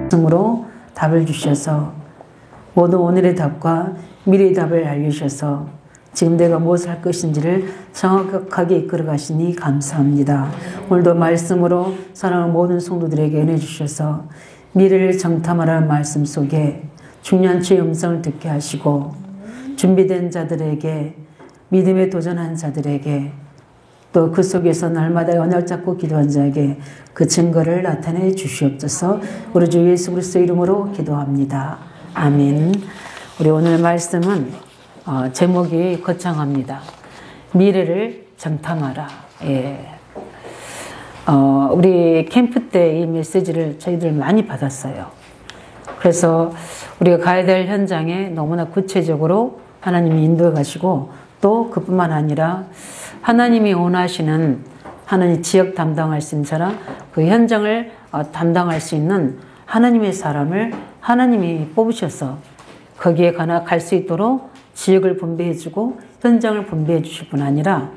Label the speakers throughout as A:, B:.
A: 말씀으로 답을 주셔서 모든 오늘의 답과 미래의 답을 알려주셔서 지금 내가 무엇을 할 것인지를 정확하게 이끌어 가시니 감사합니다. 오늘도 말씀으로 사랑하는 모든 성도들에게 은혜 주셔서 미래를 정탐하라는 말씀 속에 중요한 주의 음성을 듣게 하시고 준비된 자들에게 믿음에 도전한 자들에게 또 그 속에서 날마다 언약 잡고 기도한 자에게 그 증거를 나타내 주시옵소서. 우리 주 예수 그리스도의 이름으로 기도합니다. 아멘. 우리 오늘 말씀은 제목이 거창합니다. 미래를 정탐하라. 예. 우리 캠프 때 이 메시지를 저희들 많이 받았어요. 그래서 우리가 가야 될 현장에 너무나 구체적으로 하나님이 인도해 가시고 또 그뿐만 아니라 하나님이 원하시는 하나님 지역 담당할 수 있는 사람, 그 현장을 담당할 수 있는 하나님의 사람을 하나님이 뽑으셔서 거기에 갈 수 있도록 지역을 분배해 주고 현장을 분배해 주실 뿐 아니라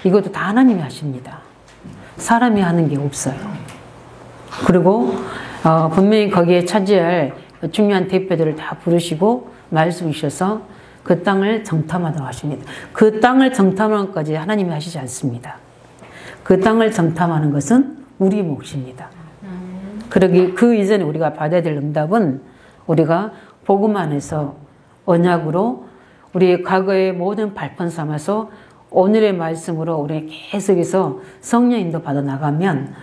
A: 이것도 다 하나님이 하십니다. 사람이 하는 게 없어요. 그리고 분명히 거기에 차지할 중요한 대표들을 다 부르시고 말씀 주셔서 그 땅을 정탐하도록 하십니다. 그 땅을 정탐하는 것까지 하나님이 하시지 않습니다. 그 땅을 정탐하는 것은 우리 몫입니다. 그러기 그 이전에 우리가 받아야 될 응답은 우리가 복음 안에서 언약으로 우리 과거의 모든 발판 삼아서 오늘의 말씀으로 우리 계속해서 성령 인도 받아 나가면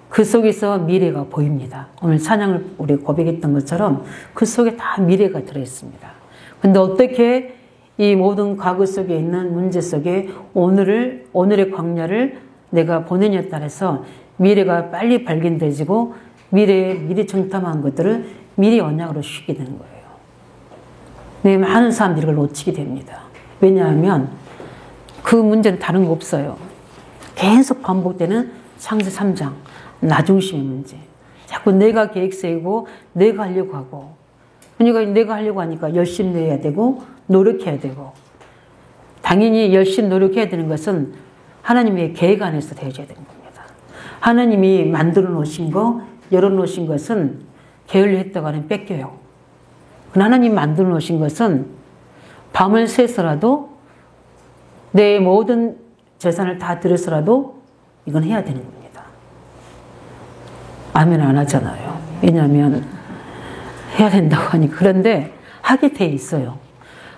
A: 그 속에서 미래가 보입니다. 오늘 찬양을 우리 고백했던 것처럼 그 속에 다 미래가 들어있습니다. 근데 어떻게 이 모든 과거 속에 있는 문제 속에 오늘의 광야를 내가 보내냐에 따라서 미래가 빨리 발견되지고 미래 정탐한 것들을 미래 언약으로 쉬게 되는 거예요. 네, 많은 사람들이 이걸 놓치게 됩니다. 왜냐하면 그 문제는 다른 거 없어요. 계속 반복되는 창세 3장, 나 중심의 문제. 자꾸 내가 계획 세우고 내가 하려고 하고 그러니까 내가 하려고 하니까 열심히 내야 되고 노력해야 되고 당연히 열심히 노력해야 되는 것은 하나님의 계획 안에서 되어져야 되는 겁니다. 하나님이 만들어 놓으신 거, 열어 놓으신 것은 게을리했다고 하면 뺏겨요. 하나님 만들어 놓으신 것은 밤을 새서라도 내 모든 재산을 다 들여서라도 이건 해야 되는 겁니다. 아멘 안 하잖아요. 왜냐하면 해야 된다고 하니 그런데 하게 돼 있어요.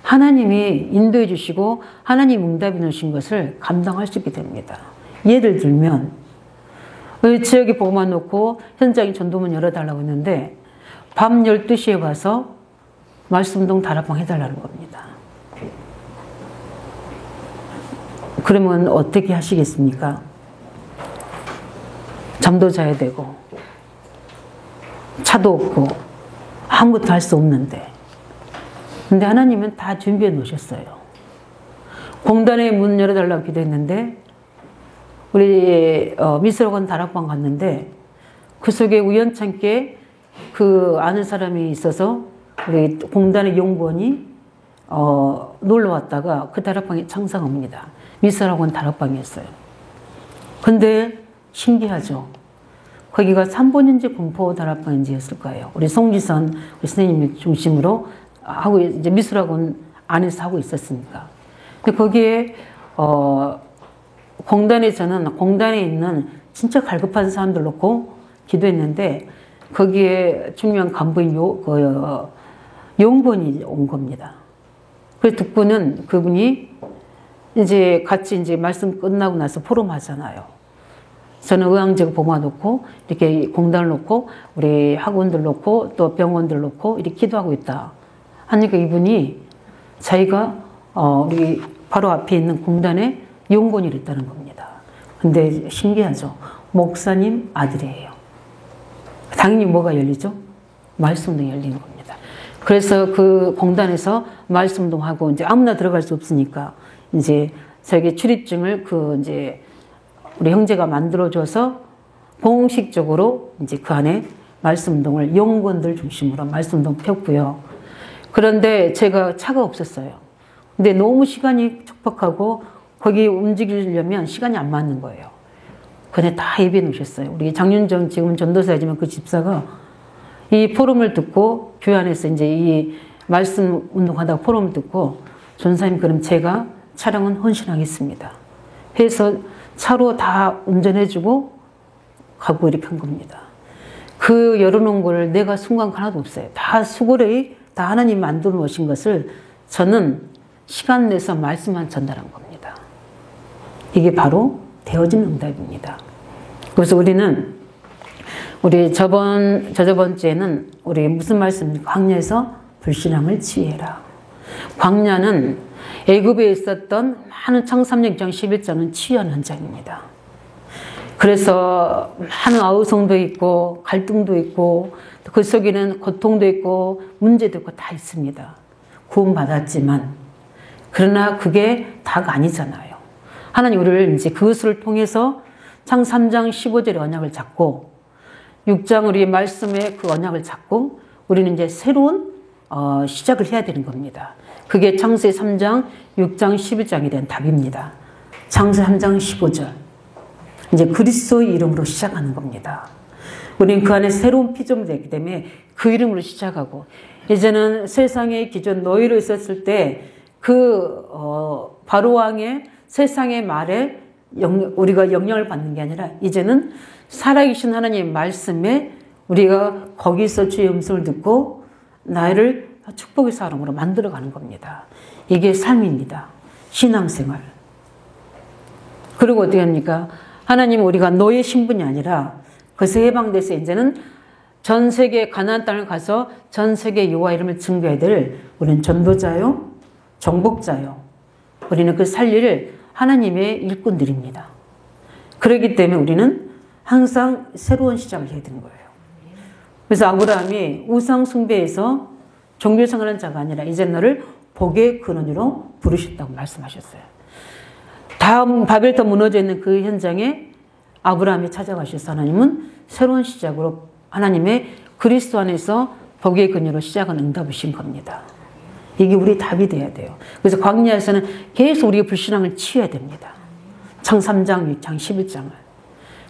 A: 하나님이 인도해 주시고 하나님 응답해 주신 것을 감당할 수 있게 됩니다. 예를 들면 지역에 보고만 놓고 현장에 전도문 열어달라고 했는데 밤 12시에 와서 말씀동 다락방 해달라는 겁니다. 그러면 어떻게 하시겠습니까? 잠도 자야 되고 차도 없고 아무것도 할 수 없는데 근데 하나님은 다 준비해 놓으셨어요. 공단에 문 열어달라고 기도했는데 우리 미술학원 다락방 갔는데 그 속에 우연찮게 그 아는 사람이 있어서 우리 공단의 용번이 놀러 왔다가 그 다락방에 창상합니다. 미술학원 다락방이었어요. 근데 신기하죠. 거기가 3번인지 공포 다락방인지였을 거예요. 우리 송지선 우리 선생님 중심으로 하고 이제 미술학원 안에서 하고 있었으니까. 근데 거기에 공단에서는 공단에 있는 진짜 갈급한 사람들 놓고 기도했는데 거기에 중요한 간부인 용번이 온 겁니다. 그래서 듣고는 그분이 이제 같이 이제 말씀 끝나고 나서 포럼 하잖아요. 저는 의왕제가 봉화놓고 이렇게 공단을 놓고 우리 학원들 놓고 또 병원들 놓고 이렇게 기도하고 있다 하니까 이분이 자기가 우리 바로 앞에 있는 공단에 용건이 있다는 겁니다. 근데 신기하죠. 목사님 아들이에요. 당연히 뭐가 열리죠? 말씀동이 열리는 겁니다. 그래서 그 공단에서 말씀동하고 이제 아무나 들어갈 수 없으니까 이제 자기 출입증을 이제 우리 형제가 만들어줘서 공식적으로 이제 그 안에 말씀동을 용건들 중심으로 말씀동 폈고요. 그런데 제가 차가 없었어요. 근데 너무 시간이 촉박하고 거기 움직이려면 시간이 안 맞는 거예요. 근데 다 예비해 놓으셨어요. 우리 장윤정 지금 전도사이지만 그 집사가 이 포럼을 듣고 교회 안에서 이제 이 말씀 운동하다가 포럼을 듣고 전사님 그럼 제가 차량은 헌신하겠습니다. 해서 차로 다 운전해주고 가고 이렇게 한 겁니다. 그 열어놓은 걸 내가 순간 하나도 없어요. 다 수고를 다 하나님 만들어 놓으신 것을 저는 시간 내서 말씀만 전달한 겁니다. 이게 바로 되어진 응답입니다. 그래서 우리는 저저번 주에는 우리 무슨 말씀입니까? 광야에서 불신앙을 치유해라. 광야는 애굽에 있었던 많은 창세기 6장 11장은 치유한 현장입니다. 그래서 많은 아우성도 있고 갈등도 있고 그 속에는 고통도 있고 문제도 있고 다 있습니다. 구원받았지만 그러나 그게 다가 아니잖아요. 하나님 우리를 이제 그것을 통해서 창 3장 15절의 언약을 잡고 6장 우리 말씀의 그 언약을 잡고 우리는 이제 새로운 시작을 해야 되는 겁니다. 그게 창세 3장 6장 11장에 대한 답입니다. 창세 3장 15절 이제 그리스도의 이름으로 시작하는 겁니다. 우리는 그 안에 새로운 피조물이 되기 때문에 그 이름으로 시작하고 이제는 세상의 기존 노예로 있었을 때 그 바로왕의 세상의 말에 우리가 영향을 받는 게 아니라 이제는 살아계신 하나님의 말씀에 우리가 거기서 주의 음성을 듣고 나를 축복의 사람으로 만들어가는 겁니다. 이게 삶입니다. 신앙생활. 그리고 어떻게 합니까? 하나님은 우리가 노예 신분이 아니라 그것에 해방돼서 이제는 전 세계 가나안 땅을 가서 전 세계 여호와 이름을 증거해야 될 우리는 전도자요, 정복자요. 우리는 그 살리를 하나님의 일꾼들입니다. 그렇기 때문에 우리는 항상 새로운 시작을 해야 되는 거예요. 그래서 아브라함이 우상 숭배에서 종교생활하는 자가 아니라 이제 너를 복의 근원으로 부르셨다고 말씀하셨어요. 다음 바벨탑 무너져 있는 그 현장에 아브라함이 찾아가셔서 하나님은 새로운 시작으로 하나님의 그리스도 안에서 복의 근원으로 시작한 응답을 주신 겁니다. 이게 우리 답이 돼야 돼요. 그래서 광야에서는 계속 우리의 불신앙을 치유해야 됩니다. 창 3장, 6장, 11장을.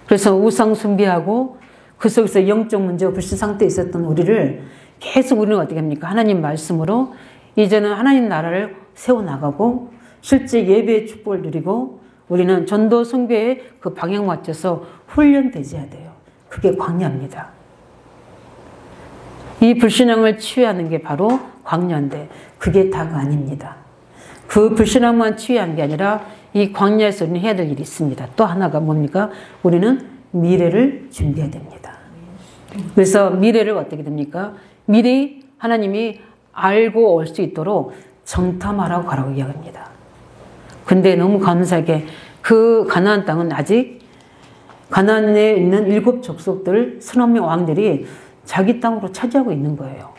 A: 그래서 우상 숭배하고 그 속에서 영적 문제와 불신 상태에 있었던 우리를 계속 우리는 어떻게 합니까? 하나님 말씀으로 이제는 하나님 나라를 세워나가고 실제 예배의 축복을 누리고 우리는 전도 선교의 그 방향 맞춰서 훈련되어야 돼요. 그게 광야입니다. 이 불신앙을 치유하는 게 바로 광야인데 그게 다가 아닙니다. 그 불신앙만 치유하는 게 아니라 이 광야에서 우리는 해야 될 일이 있습니다. 또 하나가 뭡니까? 우리는 미래를 준비해야 됩니다. 그래서 미래를 어떻게 됩니까? 미리 하나님이 알고 올 수 있도록 정탐하라고 가라고 이야기합니다. 근데 너무 감사하게 그 가나안 땅은 아직 가나안에 있는 7 족속들 30명 왕들이 자기 땅으로 차지하고 있는 거예요.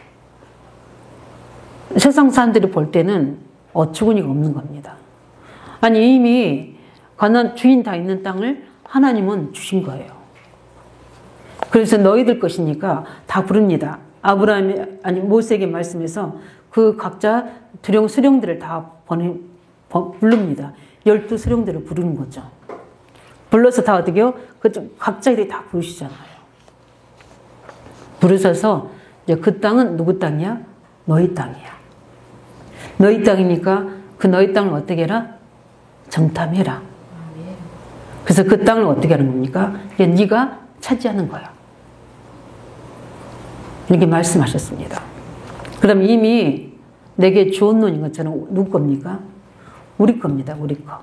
A: 세상 사람들이 볼 때는 어처구니가 없는 겁니다. 아니 이미 가나안 주인 다 있는 땅을 하나님은 주신 거예요. 그래서 너희들 것이니까 다 부릅니다. 아브라함이 모세에게 말씀해서 그 각자 수령들을 다 부릅니다. 12 수령들을 부르는 거죠. 불러서 다 어떻게요? 각자들이 다 부르시잖아요. 부르셔서 이제 그 땅은 누구 땅이야? 너희 땅이야. 너희 땅이니까 그 너희 땅을 어떻게 해라? 정탐해라. 그래서 그 땅을 어떻게 하는 겁니까? 이제 네가 차지하는 거야. 이렇게 말씀하셨습니다. 그럼 이미 내게 주온 논인 것처럼 누구 겁니까? 우리 겁니다. 우리 거.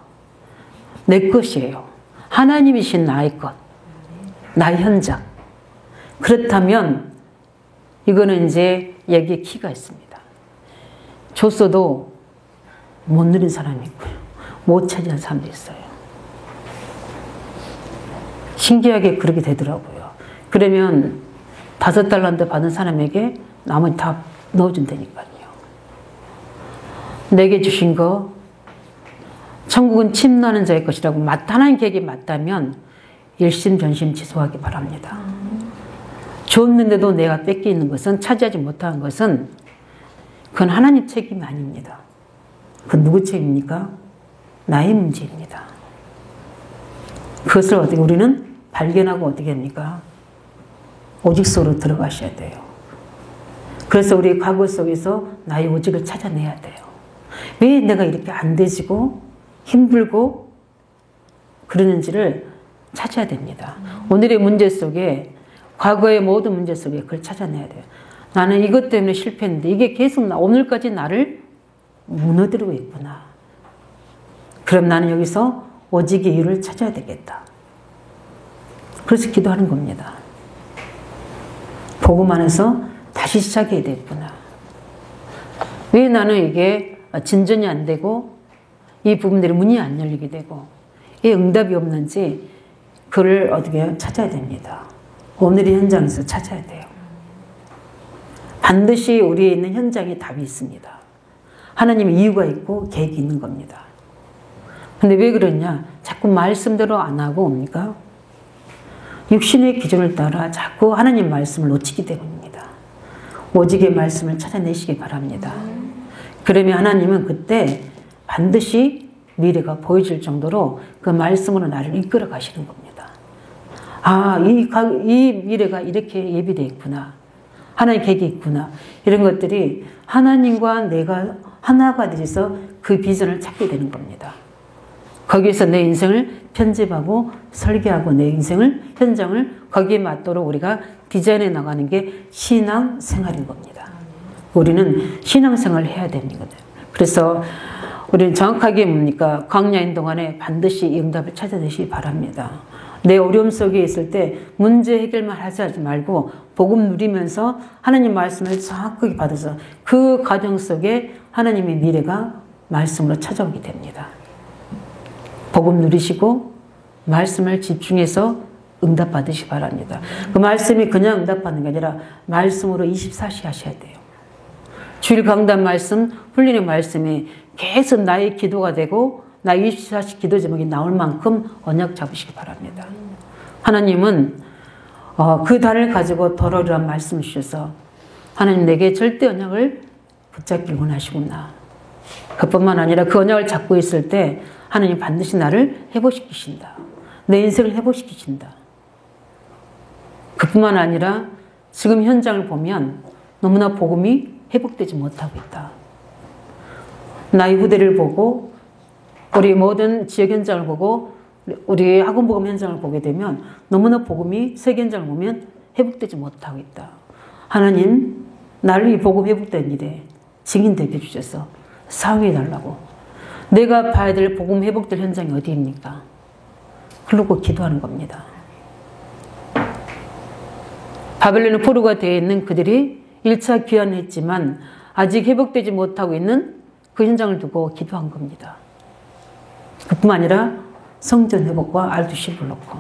A: 내 것이에요. 하나님이신 나의 것. 나의 현장. 그렇다면 이거는 이제 여기에 키가 있습니다. 줬어도 못 누린 사람이 있고요. 못 차지한 사람도 있어요. 신기하게 그렇게 되더라고요. 그러면 5달란트 받은 사람에게 나머지 다 넣어준다니까요. 내게 주신 거 천국은 침노하는 자의 것이라고 하나님 계획이 맞다면 일심전심지속하기 바랍니다. 줬는데도 내가 뺏기는 것은 차지하지 못한 것은 그건 하나님 책임이 아닙니다. 그건 누구 책임입니까? 나의 문제입니다. 그것을 어떻게 우리는 발견하고 어떻게 합니까? 오직 속으로 들어가셔야 돼요. 그래서 우리 과거 속에서 나의 오직을 찾아내야 돼요. 왜 내가 이렇게 안 되지고 힘들고 그러는지를 찾아야 됩니다. 오늘의 문제 속에, 과거의 모든 문제 속에 그걸 찾아내야 돼요. 나는 이것 때문에 실패했는데 이게 계속 오늘까지 나를 무너뜨리고 있구나. 그럼 나는 여기서 오직의 이유를 찾아야 되겠다. 그래서 기도하는 겁니다. 복음 안에서 다시 시작해야 되겠구나. 왜 나는 이게 진전이 안 되고 이 부분들이 문이 안 열리게 되고 이 응답이 없는지 그를 어떻게 찾아야 됩니다. 오늘의 현장에서 찾아야 돼요. 반드시 우리에 있는 현장에 답이 있습니다. 하나님의 이유가 있고 계획이 있는 겁니다. 근데 왜 그러냐? 자꾸 말씀대로 안 하고 옵니까? 육신의 기준을 따라 자꾸 하나님 말씀을 놓치기 때문입니다. 오직의 말씀을 찾아내시기 바랍니다. 그러면 하나님은 그때 반드시 미래가 보여질 정도로 그 말씀으로 나를 이끌어 가시는 겁니다. 아, 이 미래가 이렇게 예비되어 있구나. 하나의 계획이 있구나. 이런 것들이 하나님과 내가 하나가 되어서 그 비전을 찾게 되는 겁니다. 거기에서 내 인생을 편집하고 설계하고 내 인생을, 현장을 거기에 맞도록 우리가 디자인해 나가는 게 신앙생활인 겁니다. 우리는 신앙생활을 해야 됩니다. 그래서 우리는 정확하게 뭡니까? 광야인 동안에 반드시 이 응답을 찾아내시기 바랍니다. 내 어려움 속에 있을 때 문제 해결만 하지 말고 복음 누리면서 하나님 말씀을 정확하게 받아서 그 과정 속에 하나님의 미래가 말씀으로 찾아오게 됩니다. 복음 누리시고 말씀을 집중해서 응답 받으시기 바랍니다. 그 말씀이 그냥 응답받는 게 아니라 말씀으로 24시 하셔야 돼요. 주일 강단 말씀, 훈련의 말씀이 계속 나의 기도가 되고 나의 24시 기도 제목이 나올 만큼 언약 잡으시기 바랍니다. 하나님은 그 단을 가지고 더러리란 말씀을 주셔서 하나님 내게 절대 언약을 붙잡기를 원하시구나. 그뿐만 아니라 그 언약을 잡고 있을 때 하나님 반드시 나를 회복시키신다. 내 인생을 회복시키신다. 그뿐만 아니라 지금 현장을 보면 너무나 복음이 회복되지 못하고 있다. 나의 후대를 보고 우리 모든 지역 현장을 보고 우리 학원복음 현장을 보게 되면 너무나 복음이 세계 현장을 보면 회복되지 못하고 있다. 하나님 나를 이 복음 회복된 일에 증인되게 주셔서 사회해 달라고. 내가 봐야 될 복음 회복될 현장이 어디입니까? 그러고 기도하는 겁니다. 바벨론의 포로가 되어 있는 그들이 1차 귀환을 했지만 아직 회복되지 못하고 있는 그 현장을 두고 기도한 겁니다. 그뿐만 아니라 성전 회복과 R2C를 놓고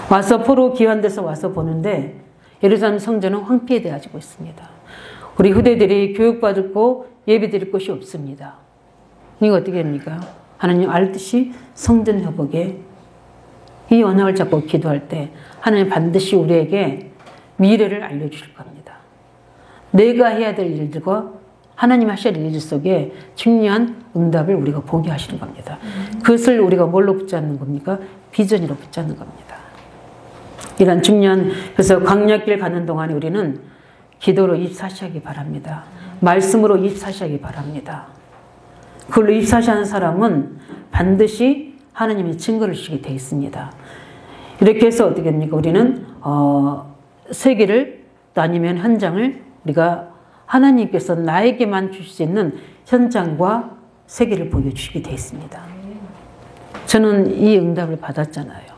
A: 와서 포로 귀환돼서 와서 보는데 예루살렘 성전은 황폐되어지고 있습니다. 우리 후대들이 교육받고 예배드릴 곳이 없습니다. 이거 어떻게 됩니까? 하나님 알듯이 성전 회복에 이 언약을 잡고 기도할 때 하나님 반드시 우리에게 미래를 알려주실 겁니다. 내가 해야 될 일들과 하나님 하셔야 될 일 속에 중요한 응답을 우리가 보게 하시는 겁니다. 그것을 우리가 뭘로 붙잡는 겁니까? 비전으로 붙잡는 겁니다. 이런 중요한, 그래서 광야길 가는 동안에 우리는 기도로 24시 하기 바랍니다. 말씀으로 24시 하기 바랍니다. 그걸로 24시 하는 사람은 반드시 하나님의 증거를 주시게 되어 있습니다. 이렇게 해서 어떻게 됩니까? 우리는 세계를 또 아니면 현장을 우리가 하나님께서 나에게만 주실 수 있는 현장과 세계를 보여주시게 되어 있습니다. 저는 이 응답을 받았잖아요.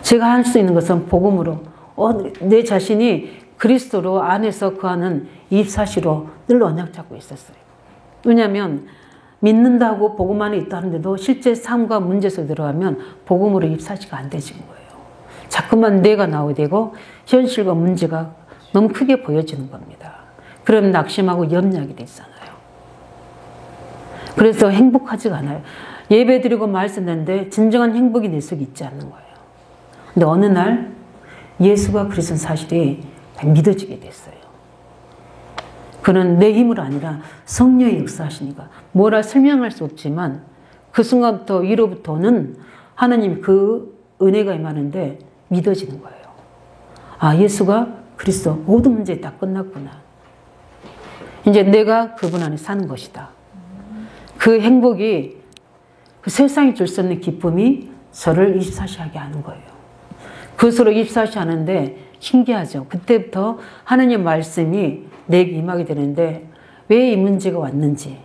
A: 제가 할 수 있는 것은 복음으로 내 자신이 그리스도로 안에서 거하는 24시로 늘 언약 잡고 있었어요. 왜냐하면 믿는다고 복음 안에 있다는데도 실제 삶과 문제 속에 들어가면 복음으로 24시가 안 되는 거예요. 자꾸만 내가 나오게 되고 현실과 문제가 너무 크게 보여지는 겁니다. 그럼 낙심하고 염려하게 되잖아요. 그래서 행복하지가 않아요. 예배 드리고 말씀 듣는데 진정한 행복이 내 속에 있지 않는 거예요. 근데 어느 날 예수가 그리스도인 사실이 믿어지게 됐어요. 그는 내 힘으로 아니라 성령의 역사하시니까 뭐라 설명할 수 없지만 그 순간부터 위로부터는 하나님 그 은혜가 임하는데 믿어지는 거예요. 아, 예수가 그리스도 모든 문제 다 끝났구나. 이제 내가 그분 안에 사는 것이다. 그 행복이 그 세상이 줄 수 없는 기쁨이 저를 24시 하게 하는 거예요. 그것으로 24시 하는데 신기하죠. 그때부터 하나님 말씀이 내게 임하게 되는데 왜 이 문제가 왔는지,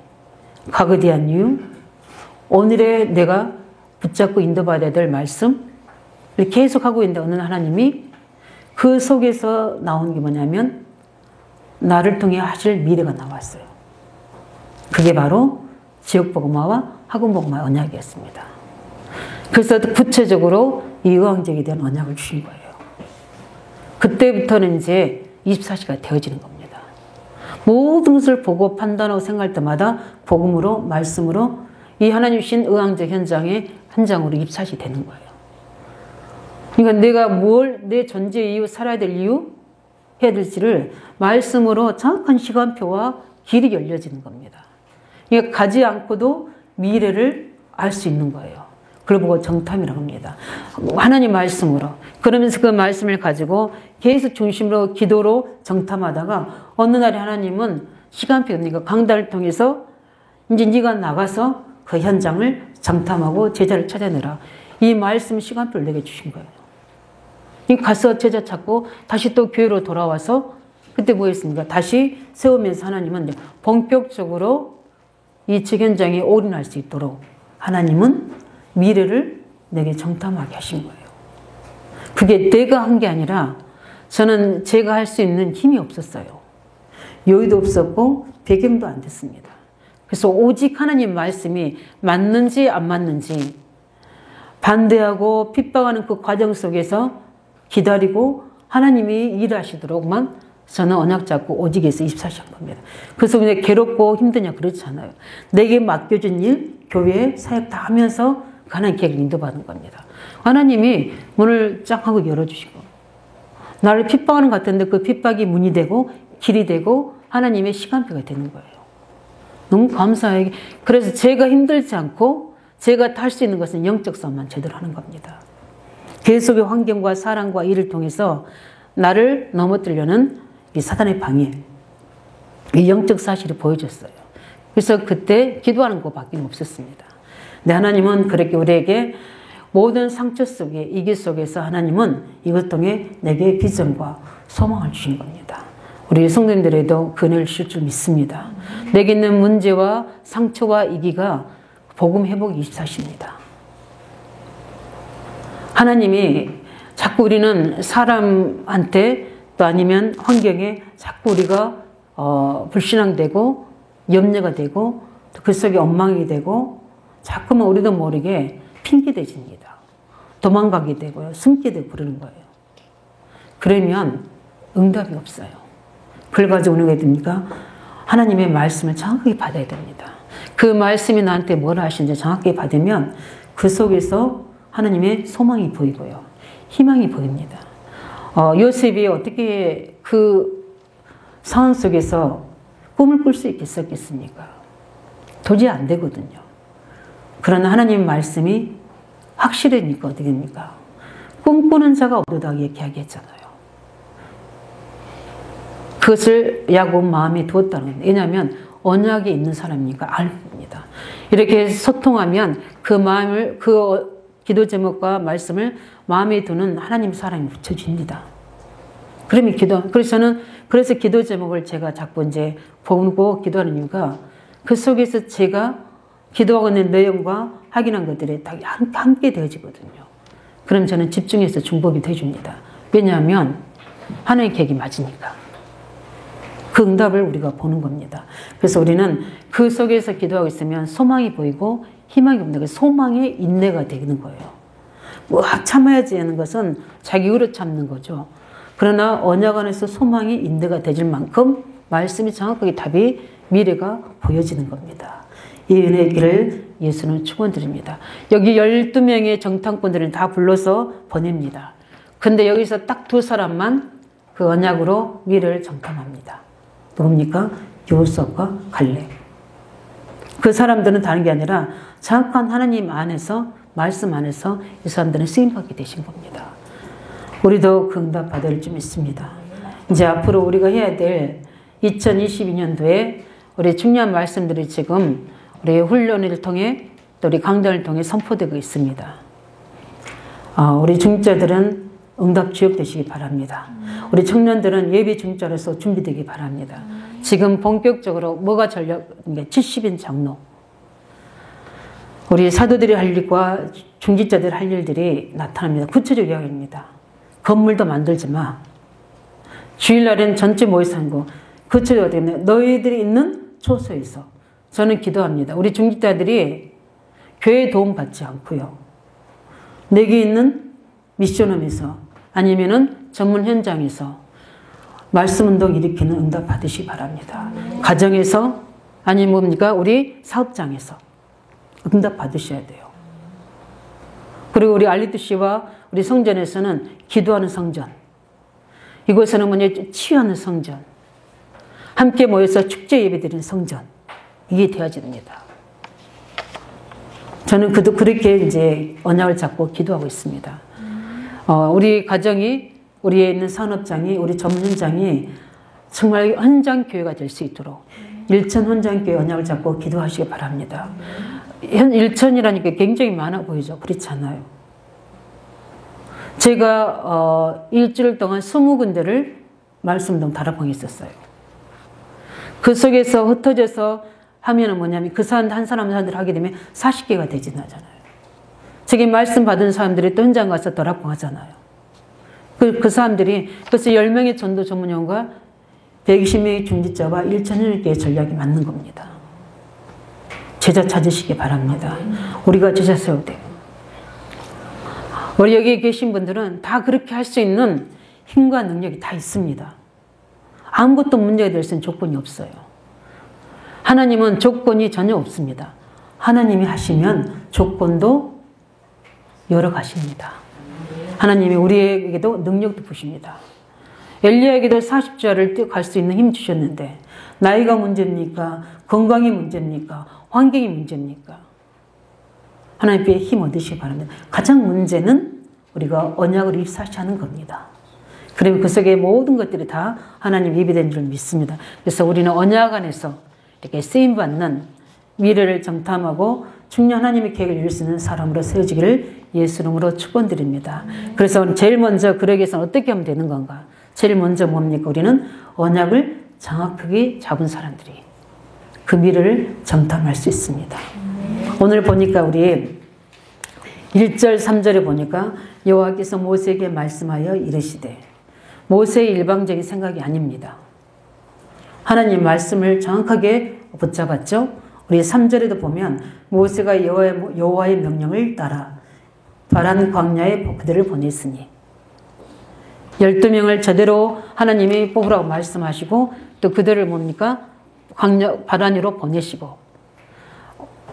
A: 과거에 이유, 오늘에 내가 붙잡고 인도받아야 될 말씀 계속 하고 있는데 어느 하나님이 그 속에서 나온 게 뭐냐면 나를 통해 하실 미래가 나왔어요. 그게 바로 지역복음화와 학원복음화 언약이었습니다. 그래서 구체적으로 이 의왕적에 대한 언약을 주신 거예요. 그때부터는 이제 24시가 되어지는 겁니다. 모든 것을 보고 판단하고 생각할 때마다 복음으로, 말씀으로 이 하나님 주신 의왕적 현장의 한 장으로 24시 되는 거예요. 그러니까 내가 내 존재 이유, 살아야 될 이유, 해야 될지를 말씀으로 정확한 시간표와 길이 열려지는 겁니다. 그러니까 가지 않고도 미래를 알 수 있는 거예요. 그걸 보고 정탐이라고 합니다. 하나님 말씀으로. 그러면서 그 말씀을 가지고 계속 중심으로 기도로 정탐하다가 어느 날에 하나님은 시간표, 그러니까 강단을 통해서 이제 네가 나가서 그 현장을 정탐하고 제자를 찾아내라. 이 말씀 시간표를 내게 주신 거예요. 가서 제자 찾고 다시 또 교회로 돌아와서 그때 뭐 했습니까? 다시 세우면서 하나님은 본격적으로 이 직현장에 올인할 수 있도록 하나님은 미래를 내게 정탐하게 하신 거예요. 그게 내가 한 게 아니라 저는 제가 할 수 있는 힘이 없었어요. 여유도 없었고 배경도 안 됐습니다. 그래서 오직 하나님 말씀이 맞는지 안 맞는지 반대하고 핍박하는 그 과정 속에서 기다리고 하나님이 일하시도록만 저는 언약 잡고 오직에서 24시 한 겁니다. 그래서 그냥 괴롭고 힘드냐 그렇지 않아요. 내게 맡겨진 일, 교회 사역 다 하면서 하나님 계획을 인도받은 겁니다. 하나님이 문을 쫙 하고 열어주시고 나를 핍박하는 것 같은데 그 핍박이 문이 되고 길이 되고 하나님의 시간표가 되는 거예요. 너무 감사하게. 그래서 제가 힘들지 않고 제가 할 수 있는 것은 영적 싸움만 제대로 하는 겁니다. 계속의 환경과 사랑과 일을 통해서 나를 넘어뜨리려는 이 사단의 방해, 이 영적 사실을 보여줬어요. 그래서 그때 기도하는 것밖에 없었습니다. 근데 하나님은 그렇게 우리에게 모든 상처 속에, 이기 속에서 하나님은 이것 통해 내게 비전과 소망을 주신 겁니다. 우리 성도님들에도 그 은혜를 주실 줄 믿습니다. 내게 있는 문제와 상처와 이기가 복음 회복 24시입니다. 하나님이 자꾸 우리는 사람한테 또 아니면 환경에 자꾸 우리가 불신앙되고 염려가 되고 또 그 속에 엉망이 되고 자꾸만 우리도 모르게 핑계대집니다. 도망가게 되고요. 숨게 되고 그러는 거예요. 그러면 응답이 없어요. 그걸 가지고 오는 게 됩니까? 하나님의 말씀을 정확하게 받아야 됩니다. 그 말씀이 나한테 뭘 하시는지 정확하게 받으면 그 속에서 하나님의 소망이 보이고요. 희망이 보입니다. 요셉이 어떻게 그 상황 속에서 꿈을 꿀 수 있겠습니까? 도저히 안 되거든요. 그러나 하나님 말씀이 확실하니까 어떻게 됩니까? 꿈꾸는 자가 얻으다 얘기하겠잖아요. 그것을 야곱 마음에 두었다는 겁니다. 왜냐하면 언약에 있는 사람이니까 알입니다. 이렇게 소통하면 그 마음을, 그 기도 제목과 말씀을 마음에 두는 하나님 사람이 붙여줍니다. 그러면 그래서 기도 제목을 제가 자꾸 이제 보고 기도하는 이유가 그 속에서 제가 기도하고 있는 내용과 확인한 것들이 다 함께 되어지거든요. 그럼 저는 집중해서 중복이 되어줍니다. 왜냐하면 하나님의 계획이 맞으니까. 그 응답을 우리가 보는 겁니다. 그래서 우리는 그 속에서 기도하고 있으면 소망이 보이고 희망이 없는 게 소망의 인내가 되는 거예요. 뭐 참아야지 하는 것은 자기 의로 참는 거죠. 그러나 언약 안에서 소망이 인내가 되질 만큼 말씀이 정확하게 답이 미래가 보여지는 겁니다. 이 은혜의 길을 예수는 축원드립니다. 여기 12명의 정탐꾼들을 다 불러서 보냅니다. 근데 여기서 딱 2사람만 그 언약으로 미래를 정탐합니다. 누굽니까? 요셉과 갈렙. 그 사람들은 다른 게 아니라 정확한 하나님 안에서, 말씀 안에서 이 사람들은 쓰임받게 되신 겁니다. 우리도 그 응답 받을 줄 믿습니다. 이제 앞으로 우리가 해야 될 2022년도에 우리 중요한 말씀들이 지금 우리 훈련을 통해 또 우리 강단을 통해 선포되고 있습니다. 우리 중자들은 응답 주역되시기 바랍니다. 우리 청년들은 예비 중자로서 준비되기 바랍니다. 지금 본격적으로 뭐가 전력, 70인 장로. 우리 사도들이 할 일과 중직자들이 할 일들이 나타납니다. 구체적 이야기입니다. 건물도 만들지 마. 주일날엔 전체 모여서 한 거. 구체적으로 때문에 너희들이 있는 초소에서 저는 기도합니다. 우리 중직자들이 교회 도움 받지 않고요. 내게 있는 미션홈에서 아니면은 전문 현장에서 말씀운동 일으키는 응답 받으시기 바랍니다. 가정에서 아니면 뭡니까? 우리 사업장에서 응답 받으셔야 돼요. 그리고 우리 알리투씨와 우리 성전에서는 기도하는 성전. 이곳에는 뭐냐? 치유하는 성전. 함께 모여서 축제 예배드리는 성전. 이게 되어야 됩니다. 저는 그렇게 이제 언약을 잡고 기도하고 있습니다. 우리 가정이, 우리에 있는 산업장이, 우리 전문 현장이 정말 현장 교회가 될 수 있도록 일천 현장 교회 언약을 잡고 기도하시기 바랍니다. 일천이라니까 굉장히 많아 보이죠? 그렇지 않아요. 제가 일주일 동안 20군데를 말씀동 다락방에 있었어요. 그 속에서 흩어져서 하면은 뭐냐면 그 사람 한 사람들 하게 되면 40개가 되진 않잖아요. 저기 말씀 받은 사람들이 또 현장 가서 다락방 하잖아요. 그 사람들이 벌써 10명의 전도 전문용과 120명의 중직자와 1,000개의 전략이 맞는 겁니다. 제자 찾으시기 바랍니다. 우리가 제자 세워야 돼요. 우리 여기 계신 분들은 다 그렇게 할 수 있는 힘과 능력이 다 있습니다. 아무것도 문제가 될 수 있는 조건이 없어요. 하나님은 조건이 전혀 없습니다. 하나님이 하시면 조건도 열어가십니다. 하나님이 우리에게도 능력도 부십니다. 엘리야에게도 40자를 갈 수 있는 힘 주셨는데 나이가 문제입니까? 건강이 문제입니까? 환경이 문제입니까? 하나님께 힘 얻으시기 바랍니다. 가장 문제는 우리가 언약을 입사하는 겁니다. 그러면 그 속에 모든 것들이 다 하나님 입이 된 줄 믿습니다. 그래서 우리는 언약 안에서 이렇게 쓰임받는 미래를 정탐하고 중요한 하나님의 계획을 이룰 수 있는 사람으로 세워지기를 예수 이름으로 축원드립니다. 그래서 제일 먼저 그러기 위해서는 어떻게 하면 되는 건가? 제일 먼저 뭡니까? 우리는 언약을 정확하게 잡은 사람들이 그 미래를 정탐할 수 있습니다. 오늘 보니까 우리 1절 3절에 보니까 여호와께서 모세에게 말씀하여 이르시되 모세의 일방적인 생각이 아닙니다. 하나님 말씀을 정확하게 붙잡았죠. 우리 3절에도 보면 모세가 여호와의 명령을 따라 바란 광야에 그들을 보냈으니 12명을 제대로 하나님이 뽑으라고 말씀하시고 또 그들을 뭡니까? 바란으로 보내시고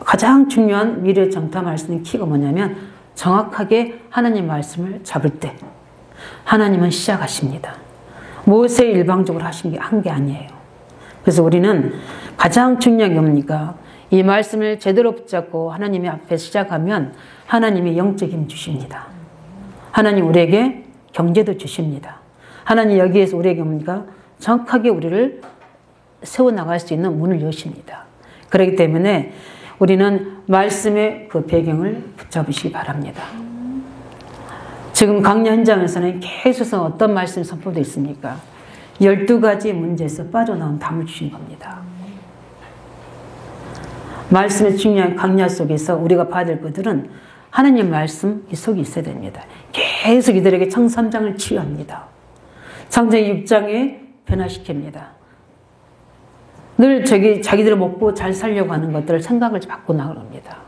A: 가장 중요한 미래 정탐할 수 있는 키가 뭐냐면 정확하게 하나님 말씀을 잡을 때 하나님은 시작하십니다. 모세 일방적으로 한 게 아니에요. 그래서 우리는 가장 중요한 게 뭡니까? 이 말씀을 제대로 붙잡고 하나님의 앞에 시작하면 하나님이 영적 힘 주십니다. 하나님 우리에게 경제도 주십니다. 하나님 여기에서 우리에게 뭡니까? 정확하게 우리를 세워나갈 수 있는 문을 여십니다. 그렇기 때문에 우리는 말씀의 그 배경을 붙잡으시기 바랍니다. 지금 강야 현장에서는 계속 어떤 말씀이 선포되어 있습니까? 12가지 문제에서 빠져나온 답을 주신 겁니다. 말씀의 중요한 강야 속에서 우리가 받을 것들은 하나님 말씀 이 속에 있어야 됩니다. 계속 이들에게 창세기 3장을 치유합니다. 창세기 6장에 변화시킵니다. 늘 자기들을 먹고 잘 살려고 하는 것들을 생각을 바꿔 나갑니다.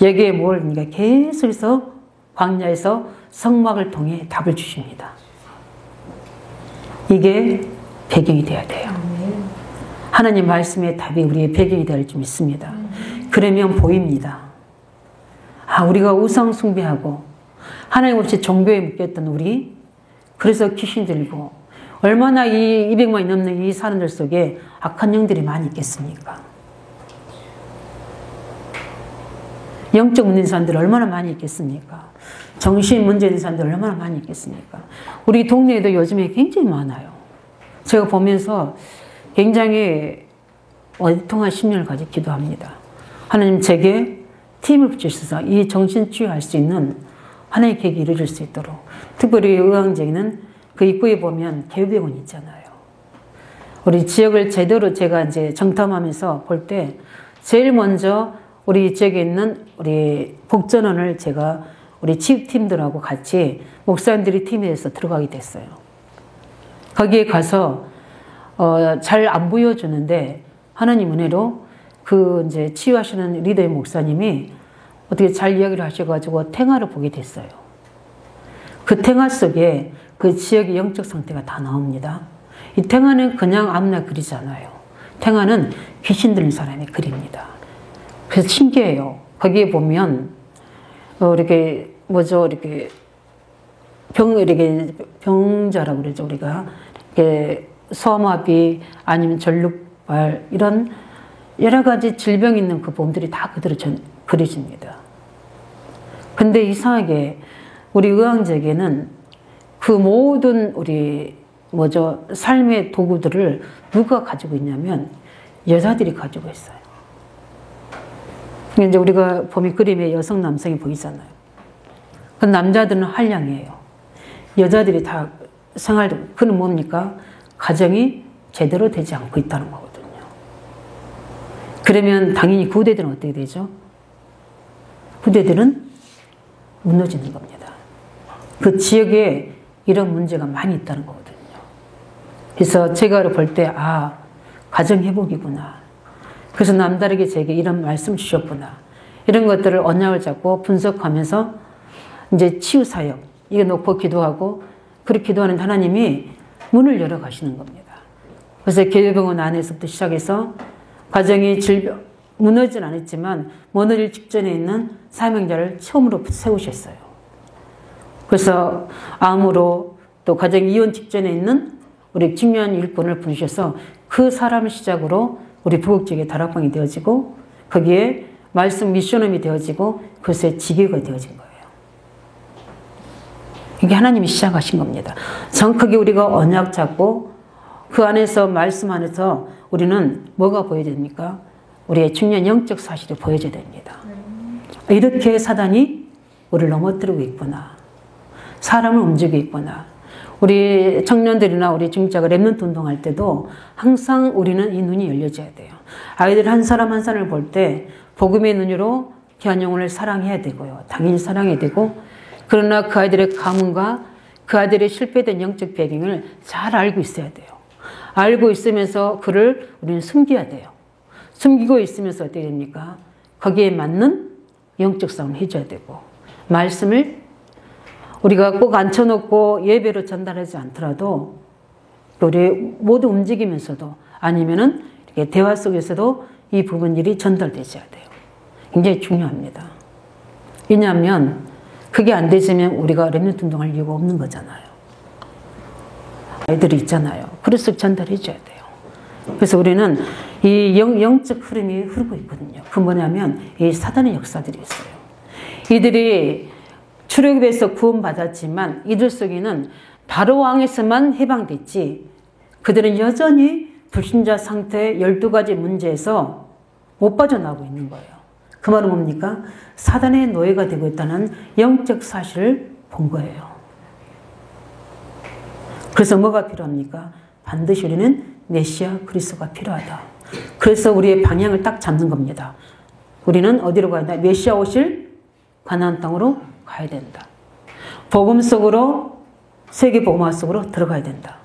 A: 여기에 그러니까 계속해서 광야에서 성막을 통해 답을 주십니다. 이게 배경이 돼야 돼요. 하나님 말씀의 답이 우리의 배경이 될 줄 믿습니다. 그러면 보입니다. 우리가 우상 숭배하고 하나님 없이 종교에 묶였던 우리, 그래서 귀신 들고 얼마나 이 200만이 넘는 이 사람들 속에 악한 영들이 많이 있겠습니까? 영적 문제 있는 사람들 얼마나 많이 있겠습니까? 정신 문제 있는 사람들 얼마나 많이 있겠습니까? 우리 동네에도 요즘에 굉장히 많아요. 제가 보면서 굉장히 오랫동안 심령을 가지고 기도합니다. 하나님 제게 팀을 붙이셔서 이 정신치유할 수 있는 하나의 계획이 이루어질 수 있도록, 특별히 의왕제에는 그 입구에 보면 개요병원이 있잖아요. 우리 지역을 제대로 제가 이제 정탐하면서 볼 때 제일 먼저 우리 지역에 있는 우리 복전원을 제가 우리 치유팀들하고 같이 목사님들이 팀에 서 들어가게 됐어요. 거기에 가서 잘 안 보여주는데 하나님 은혜로 그 이제 치유하시는 리더의 목사님이 어떻게 잘 이야기를 하셔가지고 탱화를 보게 됐어요. 그 탱화 속에 그 지역의 영적 상태가 다 나옵니다. 이 탱화는 그냥 아무나 그리지 않아요. 탱화는 귀신 들린 사람이 그립니다. 그래서 신기해요. 거기에 보면 이렇게 뭐죠, 이렇게 이렇게 병자라고 그러죠, 우리가. 이렇게 소아마비 아니면 전륙발 이런 여러 가지 질병 있는 그 몸들이 다 그대로 그려집니다. 근데 이상하게 우리 의왕제에는 그 모든 우리 뭐죠, 삶의 도구들을 누가 가지고 있냐면 여자들이 가지고 있어요. 이제 우리가 보면 그림에 여성 남성이 보이잖아요. 그 남자들은 한량이에요. 여자들이 다 생활도, 그는 뭡니까? 가정이 제대로 되지 않고 있다는 거거든요. 그러면 당연히 그 후대들은 어떻게 되죠? 후대들은 무너지는 겁니다. 그 지역에 이런 문제가 많이 있다는 거거든요. 그래서 제가 볼 때, 아, 가정회복이구나. 그래서 남다르게 제게 이런 말씀 주셨구나. 이런 것들을 언약을 잡고 분석하면서 이제 치유사역, 이거 놓고 기도하고, 그렇게 기도하는 하나님이 문을 열어 가시는 겁니다. 그래서 개요병원 안에서부터 시작해서 가정이 무너지진 않았지만 무너질 직전에 있는 사명자를 처음으로 세우셨어요. 그래서 암으로 또 가정 이혼 직전에 있는 우리 중요한 일꾼을 부르셔서 그 사람을 시작으로 우리 부국 지역의 다락방이 되어지고 거기에 말씀 미션홈이 되어지고 그것의 지교가 되어진 거예요. 이게 하나님이 시작하신 겁니다. 정확하게 우리가 언약 잡고 그 안에서 말씀 안에서 우리는 뭐가 보여야 됩니까? 우리의 중요한 영적 사실이 보여져야 됩니다. 이렇게 사단이 우리를 넘어뜨리고 있구나. 사람을 움직이고 있구나. 우리 청년들이나 우리 중직자가 랩런트 운동할 때도 항상 우리는 이 눈이 열려져야 돼요. 아이들 한 사람 한 사람을 볼 때 복음의 눈으로 귀한 영혼을 사랑해야 되고요. 당연히 사랑해야 되고, 그러나 그 아이들의 가문과 그 아이들의 실패된 영적 배경을 잘 알고 있어야 돼요. 알고 있으면서 그를 우리는 숨겨야 돼요. 숨기고 있으면서 어떻게 됩니까? 거기에 맞는 영적 싸움을 해줘야 되고, 말씀을 우리가 꼭 앉혀놓고 예배로 전달하지 않더라도 우리 모두 움직이면서도 아니면은 이렇게 대화 속에서도 이 부분들이 전달되셔야 돼요. 굉장히 중요합니다. 왜냐하면 그게 안 되시면 우리가 렘넌트 운동할 이유가 없는 거잖아요. 아이들이 있잖아요. 그래서 전달해 줘야 돼요. 그래서 우리는 이 영적 흐름이 흐르고 있거든요. 그 뭐냐면 이 사단의 역사들이 있어요. 이들이 출애굽에서 구원받았지만 이들 속에는 바로 왕에서만 해방됐지 그들은 여전히 불신자 상태의 12가지 문제에서 못 빠져나오고 있는 거예요. 그 말은 뭡니까? 사단의 노예가 되고 있다는 영적 사실을 본 거예요. 그래서 뭐가 필요합니까? 반드시 우리는 메시아 그리스도가 필요하다. 그래서 우리의 방향을 딱 잡는 겁니다. 우리는 어디로 가야 된다? 메시아 오실 가나안 땅으로 가야 된다. 복음 속으로, 세계 복음화 속으로 들어가야 된다.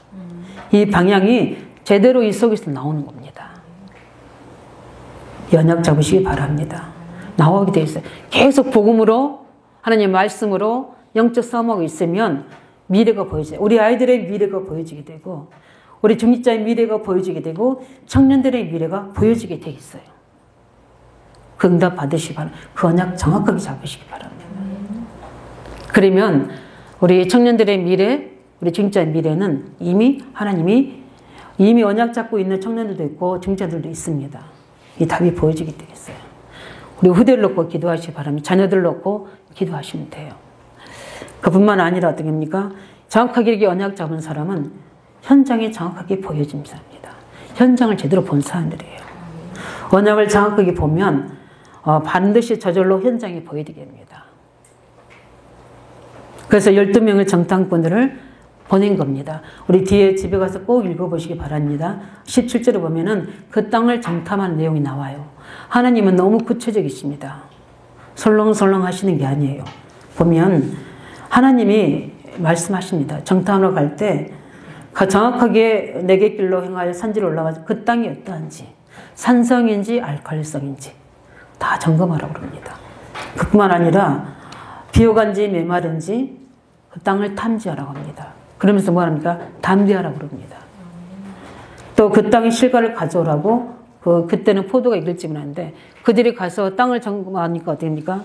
A: 이 방향이 제대로 이 속에서 나오는 겁니다. 연약 잡으시기 바랍니다. 나오게 돼 있어요. 계속 복음으로, 하나님의 말씀으로 영적 싸움하고 있으면 미래가 보여져요. 우리 아이들의 미래가 보여지게 되고, 우리 중직자의 미래가 보여지게 되고, 청년들의 미래가 보여지게 돼 있어요. 그 응답 받으시기 바랍니다. 그 언약 정확하게 잡으시기 바랍니다. 그러면 우리 청년들의 미래, 우리 중직자의 미래는 이미 하나님이 이미 언약 잡고 있는 청년들도 있고 중직자들도 있습니다. 이 답이 보여지게 되겠어요. 우리 후대를 놓고 기도하시기 바랍니다. 자녀들을 놓고 기도하시면 돼요. 그뿐만 아니라 어떻게 합니까? 정확하게 이렇게 언약 잡은 사람은 현장이 정확하게 보여집니다. 현장을 제대로 본 사람들이에요. 언약을 정확하게 보면 반드시 저절로 현장이 보이게 됩니다. 그래서 12명의 정탐꾼들을 보낸 겁니다. 우리 뒤에 집에 가서 꼭 읽어보시기 바랍니다. 17절에 보면은 그 땅을 정탐한 내용이 나와요. 하나님은 너무 구체적이십니다. 설렁설렁 하시는 게 아니에요. 보면 하나님이 말씀하십니다. 정탐하러 갈 때 정확하게 네 개 길로 행하여 산지로 올라가서 그 땅이 어떠한지, 산성인지 알칼리성인지 다 점검하라고 그럽니다. 그뿐만 아니라 비호간지 메마른지 그 땅을 탐지하라고 합니다. 그러면서 뭐합니까? 담대하라고 그럽니다. 또 그 땅의 실과를 가져오라고, 그때는 포도가 익을지는 않는데 그들이 가서 땅을 점검하니까 어떻게 됩니까?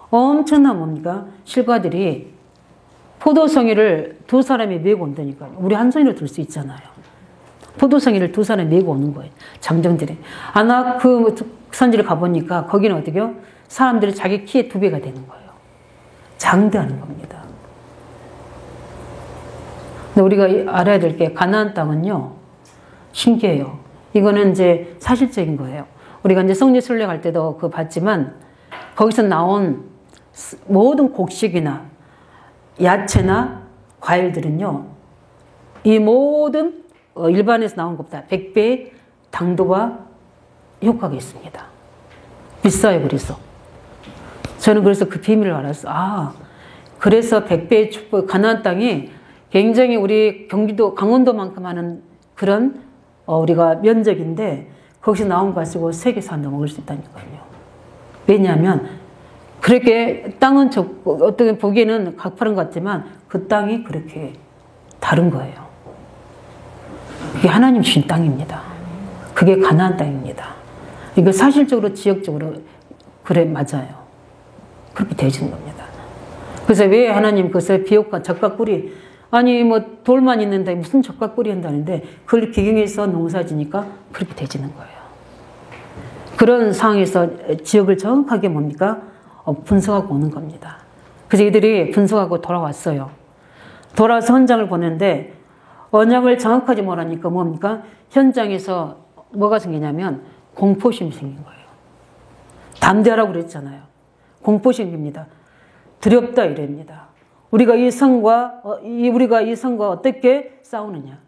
A: 엄청난 뭡니까? 실과들이 포도송이를 두 사람이 메고 온다니까요. 우리 한 송이로 들 수 있잖아요. 포도송이를 두 사람이 메고 오는 거예요. 장정들이. 아나 그 산지를 가보니까 거기는 어떻게요? 사람들이 자기 키의 2배가 되는 거예요. 장대하는 겁니다. 근데 우리가 알아야 될 게 가나안 땅은요, 신기해요. 이거는 이제 사실적인 거예요. 우리가 이제 성지 순례할 때도 봤지만 거기서 나온 모든 곡식이나 야채나 과일들은요, 이 모든 일반에서 나온 것보다 100배의 당도와 효과가 있습니다. 비싸요. 그래서 저는 그래서 그 비밀을 알았어. 그래서 100배의 축복, 가나안 땅이 굉장히 우리 경기도 강원도만큼 하는 그런 우리가 면적인데 거기서 나온 거 가지고 세계 사람도 먹을 수 있다니까요. 왜냐하면 그렇게 땅은 어떻게 보기에는 가파른 것 같지만 그 땅이 그렇게 다른 거예요. 그게 하나님 주신 땅입니다. 그게 가나안 땅입니다. 이거 사실적으로 지역적으로 그래 맞아요. 그렇게 되시는 겁니다. 그래서 왜 하나님 그것에 비옥과 적각꿀이 아니 뭐 돌만 있는데 무슨 적각꿀이 한다는데 그걸 기경해서 농사지니까 그렇게 되지는 거예요. 그런 상황에서 지역을 정확하게 뭡니까? 분석하고 오는 겁니다. 그래서 이들이 분석하고 돌아왔어요. 돌아와서 현장을 보는데 언약을 정확하게 뭐라니까 뭡니까? 현장에서 뭐가 생기냐면 공포심이 생긴 거예요. 담대하라고 그랬잖아요. 공포심입니다. 두렵다 이랍니다. 우리가 이 성과 어떻게 싸우느냐.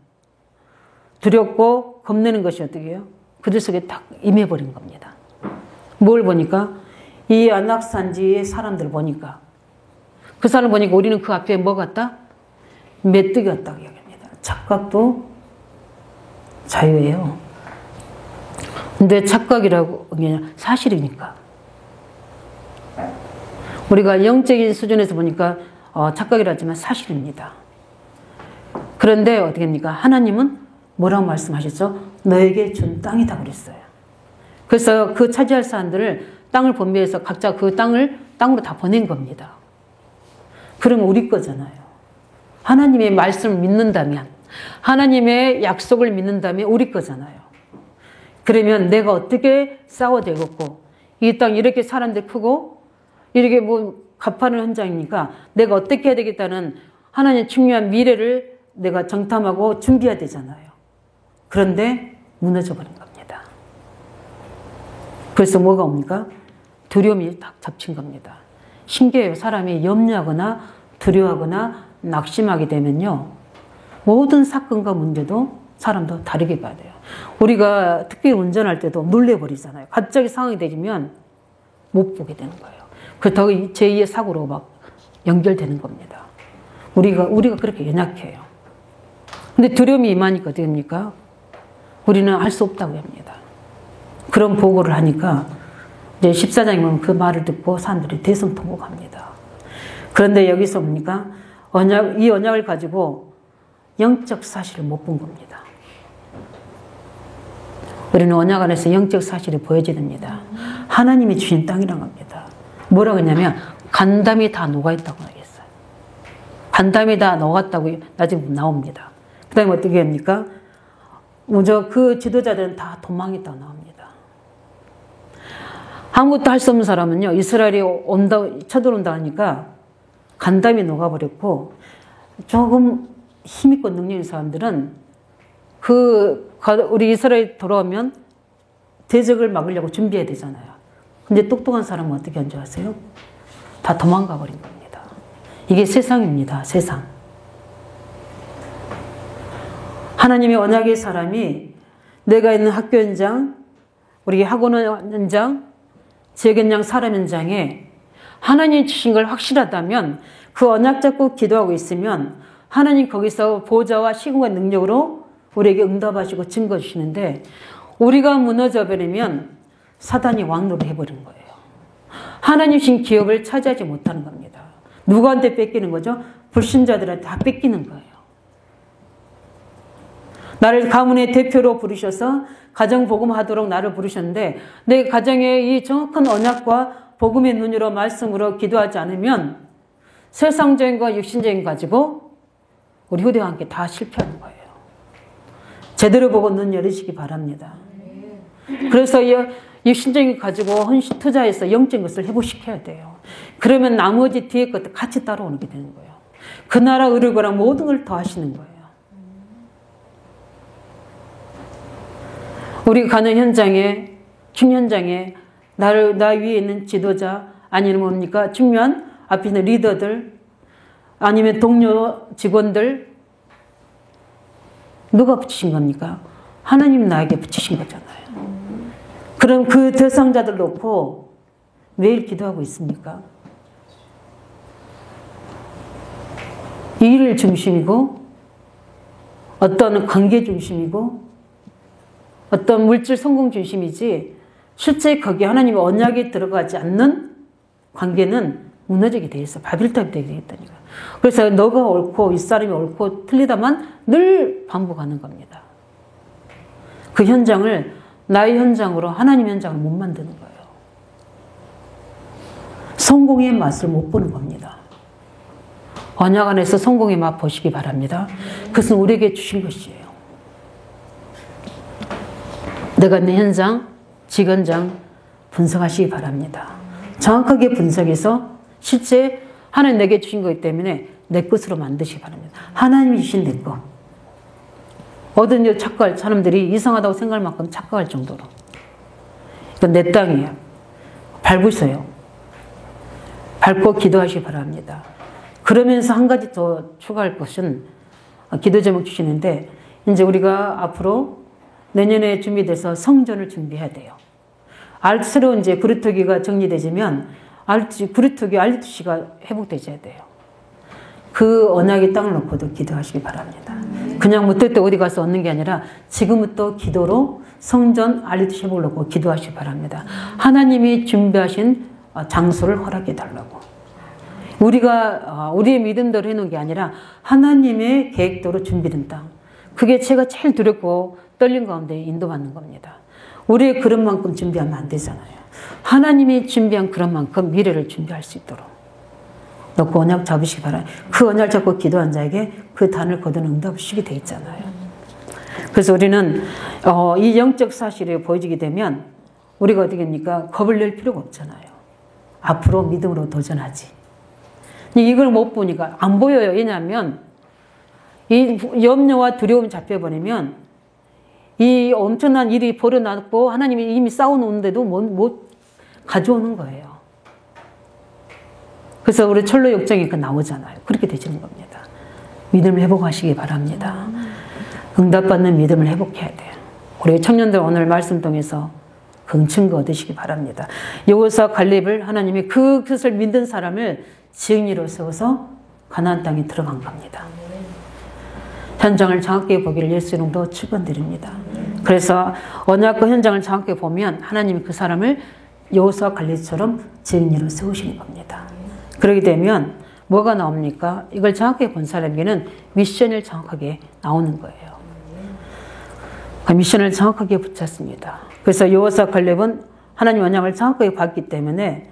A: 두렵고 겁내는 것이 어떻게 해요? 그들 속에 딱 임해버린 겁니다. 뭘 보니까? 이 안악산지의 사람들 보니까 그 사람 보니까 우리는 그 앞에 뭐 같다? 메뚜기 같다고 이야기합니다. 착각도 자유예요. 근데 착각이라고 그냥 사실이니까 우리가 영적인 수준에서 보니까 착각이라지만 사실입니다. 그런데 어떻게 합니까? 하나님은 뭐라고 말씀하셨죠? 너에게 준 땅이다 그랬어요. 그래서 그 차지할 사람들을 땅을 분배해서 각자 그 땅으로 다 보낸 겁니다. 그러면 우리 거잖아요. 하나님의 말씀을 믿는다면, 하나님의 약속을 믿는다면 우리 거잖아요. 그러면 내가 어떻게 싸워되겠고, 이 땅 이렇게 사람들 크고, 이렇게 뭐 가파른 현장이니까 내가 어떻게 해야 되겠다는 하나님의 중요한 미래를 내가 정탐하고 준비해야 되잖아요. 그런데 무너져 버린 겁니다. 그래서 뭐가 옵니까? 두려움이 딱 잡힌 겁니다. 신기해요. 사람이 염려하거나 두려워하거나 낙심하게 되면요, 모든 사건과 문제도 사람도 다르게 봐야 돼요. 우리가 특히 운전할 때도 놀래버리잖아요. 갑자기 상황이 되면 못 보게 되는 거예요. 그렇다고 제2의 사고로 막 연결되는 겁니다. 우리가 그렇게 연약해요. 근데 두려움이 임하니까 어떻게 됩니까? 우리는 할 수 없다고 합니다. 그런 보고를 하니까 이제 14장에 보면 그 말을 듣고 사람들이 대성통곡합니다. 그런데 여기서 뭡니까? 이 언약을 가지고 영적 사실을 못 본 겁니다. 우리는 언약 안에서 영적 사실이 보여집니다. 하나님이 주신 땅이란 겁니다. 뭐라고 했냐면 간담이 다 녹아있다고 하겠어요. 간담이 다 녹았다고 나중에 나옵니다. 그 다음에 어떻게 합니까? 먼저 그 지도자들은 다 도망했다고 나옵니다. 아무것도 할 수 없는 사람은요, 이스라엘이 쳐들어온다 하니까 간담이 녹아버렸고, 조금 힘있고 능력 있는 사람들은 우리 이스라엘 돌아오면 대적을 막으려고 준비해야 되잖아요. 근데 똑똑한 사람은 어떻게 한 줄 아세요? 다 도망가 버린 겁니다. 이게 세상입니다. 세상. 하나님의 언약의 사람이 내가 있는 학교 현장, 우리 학원 현장, 지역 현장, 사람 현장에 하나님이 주신 걸 확실하다면 그 언약 잡고 기도하고 있으면 하나님 거기서 보좌와 시공과 능력으로 우리에게 응답하시고 증거 주시는데 우리가 무너져 버리면 사단이 왕노를 해버린 거예요. 하나님 주신 기업을 차지하지 못하는 겁니다. 누구한테 뺏기는 거죠? 불신자들한테 다 뺏기는 거예요. 나를 가문의 대표로 부르셔서 가정복음하도록 나를 부르셨는데 내 가정에 이 정확한 언약과 복음의 눈으로 말씀으로 기도하지 않으면 세상적인 거 육신적인 거 가지고 우리 후대와 함께 다 실패하는 거예요. 제대로 보고 눈 열으시기 바랍니다. 그래서 육신적인 거 가지고 헌신 투자해서 영적인 것을 회복시켜야 돼요. 그러면 나머지 뒤에 것도 같이 따라오게 되는 거예요. 그 나라 의료거랑 모든 걸 더 하시는 거예요. 우리가 가는 현장에, 중 현장에 나 위에 있는 지도자 아니면 뭡니까? 중요한 앞에 있는 리더들 아니면 동료 직원들 누가 붙이신 겁니까? 하나님 나에게 붙이신 거잖아요. 그럼 그 대상자들 놓고 매일 기도하고 있습니까? 일 중심이고 어떤 관계 중심이고 어떤 물질 성공 중심이지 실제 거기에 하나님의 언약에 들어가지 않는 관계는 무너지게 돼 있어. 바빌탑이 되게 되겠다니까. 그래서 너가 옳고 이 사람이 옳고 틀리다만 늘 반복하는 겁니다. 그 현장을 나의 현장으로 하나님 현장을 못 만드는 거예요. 성공의 맛을 못 보는 겁니다. 언약 안에서 성공의 맛 보시기 바랍니다. 그것은 우리에게 주신 것이에요. 내가 내 현장, 직원장 분석하시기 바랍니다. 정확하게 분석해서 실제 하나님 내게 주신 거기 때문에 내 것으로 만드시기 바랍니다. 하나님이 주신 내 것. 어떤 착각할 사람들이 이상하다고 생각할 만큼 착각할 정도로. 이건 내 땅이에요. 밟으세요. 밟고 기도하시기 바랍니다. 그러면서 한 가지 더 추가할 것은 기도 제목 주시는데 이제 우리가 앞으로 내년에 준비돼서 성전을 준비해야 돼요. 새로운 이제 그루터기가 정리되지면 그루터기 R2C가 회복되셔야 돼요. 그 언약의 땅을 놓고도 기도하시기 바랍니다. 그냥 무턱대고 어디 가서 얻는 게 아니라 지금부터 기도로 성전 R2C 회복을 놓고 기도하시기 바랍니다. 하나님이 준비하신 장소를 허락해 달라고. 우리가 우리의 믿음대로 해놓은 게 아니라 하나님의 계획대로 준비된 땅. 그게 제가 제일 두렵고 떨린 가운데 인도받는 겁니다. 우리의 그런 만큼 준비하면 안 되잖아요. 하나님이 준비한 그런 만큼 미래를 준비할 수 있도록 놓고 언약 잡으시기 바랍니다. 그 언약 잡고 기도한 자에게 그 단을 거두는 응답이 돼 있잖아요. 그래서 우리는 이 영적 사실이 보여지게 되면 우리가 어떻게 합니까? 겁을 낼 필요가 없잖아요. 앞으로 믿음으로 도전하지. 이걸 못 보니까 안 보여요. 왜냐하면 이 염려와 두려움이 잡혀버리면 이 엄청난 일이 벌어났고 하나님이 이미 쌓아놓는데도 못 가져오는 거예요. 그래서 우리 철로 역정이 나오잖아요. 그렇게 되시는 겁니다. 믿음을 회복하시기 바랍니다. 응답받는 믿음을 회복해야 돼요. 우리 청년들 오늘 말씀 통해서 그 증거 얻으시기 바랍니다. 여호수아 갈렙을 하나님이 그것을 믿는 사람을 증인으로 세워서 가나안 땅에 들어간 겁니다. 현장을 정확하게 보기를 예수 이름으로 축원드립니다. 그래서 언약과 현장을 정확하게 보면 하나님이 그 사람을 여호수아 갈렙처럼 증인으로 세우시는 겁니다. 그렇게 되면 뭐가 나옵니까? 이걸 정확하게 본 사람에게는 미션을 정확하게 나오는 거예요. 그 미션을 정확하게 붙였습니다. 그래서 여호수아 갈렙은 하나님 언약을 정확하게 봤기 때문에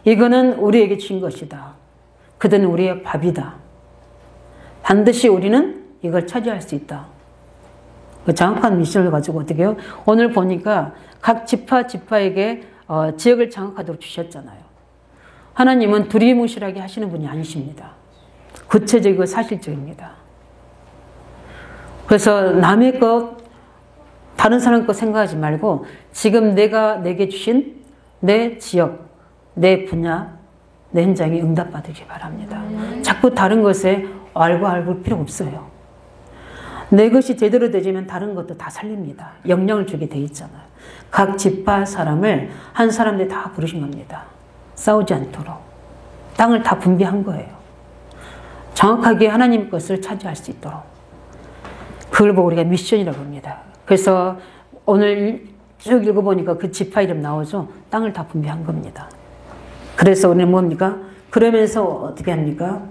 A: 이거는 우리에게 준 것이다. 그들은 우리의 밥이다. 반드시 우리는 이걸 차지할 수 있다. 그 정확한 미션을 가지고 어떻게 해요? 오늘 보니까 각 지파에게 지역을 장악하도록 주셨잖아요. 하나님은 두리뭉실하게 하시는 분이 아니십니다. 구체적이고 사실적입니다. 그래서 남의 것 다른 사람 거 생각하지 말고 지금 내게 주신 내 지역, 내 분야, 내 현장에 응답받으기 바랍니다. 자꾸 다른 것에 알고 필요 없어요. 내 것이 제대로 되지면 다른 것도 다 살립니다. 영향을 주게 돼 있잖아요. 각 지파 사람을 한 사람들 다 부르신 겁니다. 싸우지 않도록. 땅을 다 분배한 거예요. 정확하게 하나님 것을 차지할 수 있도록. 그걸 보고 우리가 미션이라고 합니다. 그래서 오늘 쭉 읽어보니까 그 지파 이름 나오죠. 땅을 다 분배한 겁니다. 그래서 오늘 뭡니까? 그러면서 어떻게 합니까?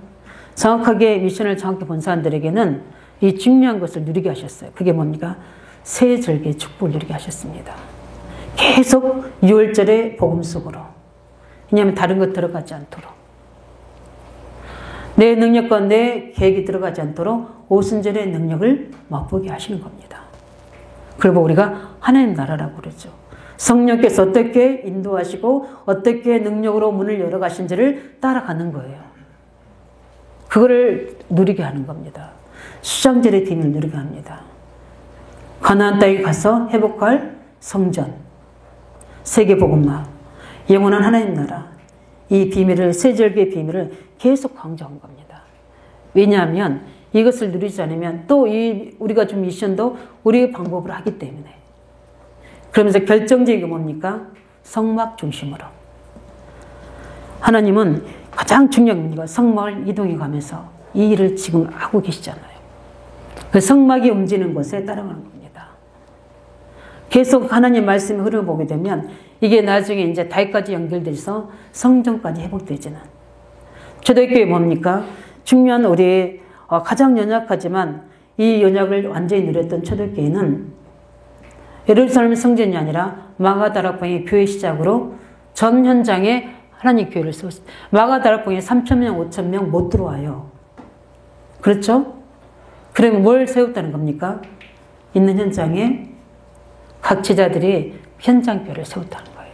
A: 정확하게 미션을 정확히 본 사람들에게는 이 중요한 것을 누리게 하셨어요. 그게 뭡니까? 새 절기의 축복을 누리게 하셨습니다. 계속 6월절의 복음 속으로. 왜냐하면 다른 것 들어가지 않도록. 내 능력과 내 계획이 들어가지 않도록 오순절의 능력을 맛보게 하시는 겁니다. 그리고 우리가 하나님 나라라고 그러죠. 성령께서 어떻게 인도하시고 어떻게 능력으로 문을 열어가신지를 따라가는 거예요. 그거를 누리게 하는 겁니다. 수장절의 비밀을 누리게 합니다. 가나안 땅에 가서 회복할 성전, 세계복음화, 영원한 하나님 나라, 이 비밀을, 세절기의 비밀을 계속 강조한 겁니다. 왜냐하면 이것을 누리지 않으면 또 우리가 준 미션도 우리의 방법으로 하기 때문에. 그러면서 결정적인 게 뭡니까? 성막 중심으로. 하나님은 가장 중요한 겁니다. 성막을 이동해 가면서 이 일을 지금 하고 계시잖아요. 그 성막이 움직이는 곳에 따라가는 겁니다. 계속 하나님 말씀의 흐름을 보게 되면 이게 나중에 이제 달까지 연결돼서 성전까지 회복되지는. 초대교회 뭡니까? 중요한 우리 가장 연약하지만 이 연약을 완전히 누렸던 초대교회는 예루살렘 성전이 아니라 마가다락방의 교회 시작으로 전 현장에 하나님 교회를 세웠습니다. 마가다락방에 3,000명, 5,000명 못 들어와요. 그렇죠? 그러면 뭘 세웠다는 겁니까? 있는 현장에 각 제자들이 현장교회를 세웠다는 거예요.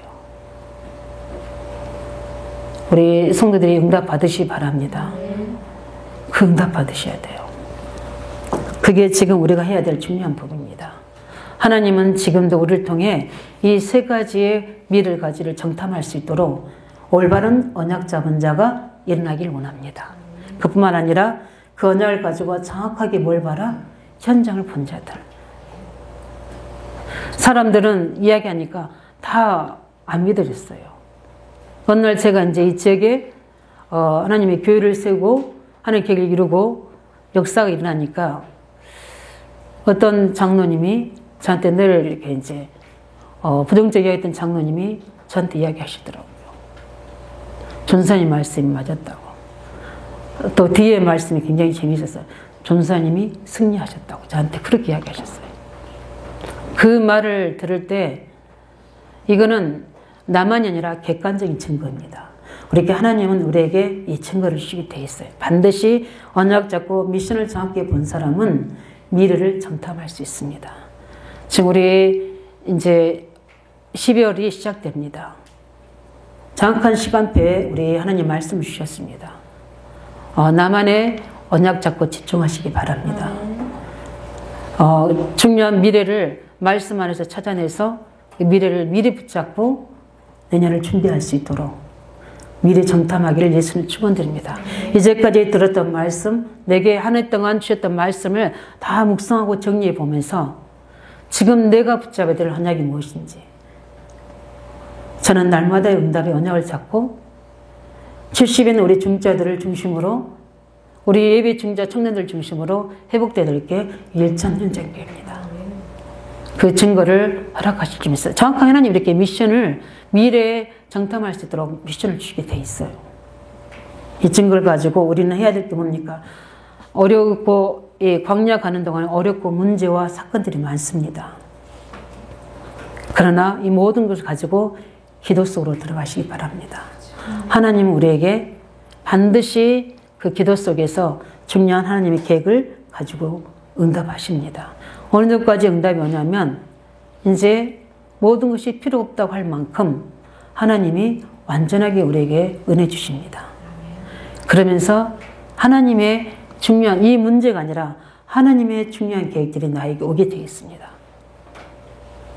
A: 우리 성도들이 응답 받으시기 바랍니다. 그 응답 받으셔야 돼요. 그게 지금 우리가 해야 될 중요한 부분입니다. 하나님은 지금도 우리를 통해 이 세 가지의 미를 가지를 정탐할 수 있도록 올바른 언약 잡은 자가 일어나길 원합니다. 그뿐만 아니라 그 언약을 가지고 정확하게 뭘 봐라? 현장을 본 자들. 사람들은 이야기하니까 다 안 믿어졌어요. 어느 날 제가 이제 이 지역에 하나님의 교회를 세우고 하나님의 계획을 이루고 역사가 일어나니까 어떤 장로님이 저한테 늘 이렇게 이제 부정적 이야기했던 장로님이 저한테 이야기하시더라고요. 전사님 말씀이 맞았다고. 또 뒤에 말씀이 굉장히 재미있었어요. 전사님이 승리하셨다고 저한테 그렇게 이야기하셨어요. 그 말을 들을 때 이거는 나만이 아니라 객관적인 증거입니다. 우리에게 하나님은 우리에게 이 증거를 주시게 돼 있어요. 반드시 언약 잡고 미션을 정확히 본 사람은 미래를 정탐할 수 있습니다. 지금 우리 이제 12월이 시작됩니다. 정확한 시간표에 우리 하나님 말씀을 주셨습니다. 나만의 언약 잡고 집중하시기 바랍니다. 중요한 미래를 말씀 안에서 찾아내서 미래를 미리 붙잡고 내년을 준비할 수 있도록 미래 정탐하기를 예수님 축원드립니다. 이제까지 들었던 말씀, 내게 한 해 동안 주셨던 말씀을 다 묵상하고 정리해 보면서 지금 내가 붙잡아야 될 언약이 무엇인지, 저는 날마다의 응답의 언약을 잡고 70인 우리 중자들을 중심으로, 우리 예배 중자 청년들 중심으로 회복되도록 일천 현장교회입니다. 그 증거를 허락하실 줄 믿습니다. 정확하게 하나님 이렇게 미션을 미래에 정탐할 수 있도록 미션을 주시게 돼 있어요. 이 증거를 가지고 우리는 해야 될 게 뭡니까? 어렵고, 광야 가는 동안 어렵고 문제와 사건들이 많습니다. 그러나 이 모든 것을 가지고 기도 속으로 들어가시기 바랍니다. 하나님은 우리에게 반드시 그 기도 속에서 중요한 하나님의 계획을 가지고 응답하십니다. 어느 정도까지 응답이 오냐면 이제 모든 것이 필요 없다고 할 만큼 하나님이 완전하게 우리에게 은혜 주십니다. 그러면서 하나님의 중요한 이 문제가 아니라 하나님의 중요한 계획들이 나에게 오게 되어 있습니다.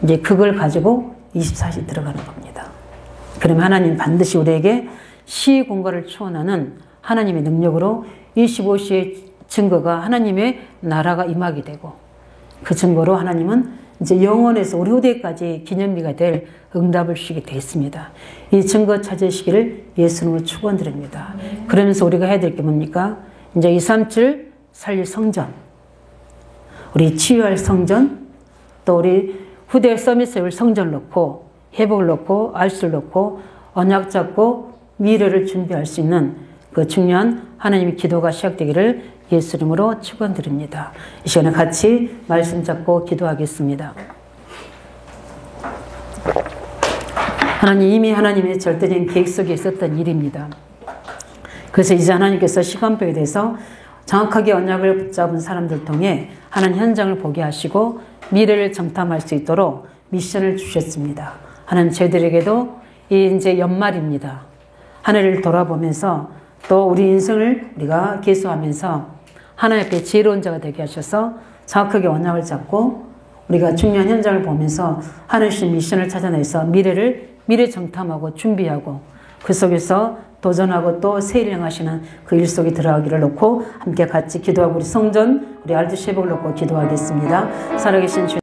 A: 이제 그걸 가지고 24시 들어가는 겁니다. 그러면 하나님 반드시 우리에게 시공간을 초월하는 하나님의 능력으로 25시의 증거가 하나님의 나라가 임하게 되고 그 증거로 하나님은 이제 영원에서 우리 후대까지 기념비가 될 응답을 주시게 되었습니다. 이 증거 찾으시기를 예수님으로 축원드립니다. 그러면서 우리가 해야 될 게 뭡니까? 이제 237 살릴 성전, 우리 치유할 성전, 또 우리 후대 서밋 세울 성전을 놓고 회복을 놓고 알수를 놓고 언약 잡고 미래를 준비할 수 있는 그 중요한 하나님의 기도가 시작되기를 예수 이름으로 축원드립니다. 이 시간에 같이 말씀 잡고 기도하겠습니다. 하나님, 이미 하나님의 절대적인 계획 속에 있었던 일입니다. 그래서 이제 하나님께서 시간표에 대해서 정확하게 언약을 붙잡은 사람들 통해 하나님 현장을 보게 하시고 미래를 정탐할 수 있도록 미션을 주셨습니다. 하나님, 저희들에게도 이제 연말입니다. 한 해를 돌아보면서 또 우리 인생을 우리가 계수하면서 하나님 앞에 지혜로운 자가 되게 하셔서 정확하게 언약을 잡고 우리가 중요한 현장을 보면서 하나님 미션을 찾아내서 미래 정탐하고 준비하고 그 속에서 도전하고 또 새해를 향하시는 그 일 속에 들어가기를 놓고 함께 같이 기도하고 우리 성전, 우리 RDC 회복을 놓고 기도하겠습니다. 살아계신 주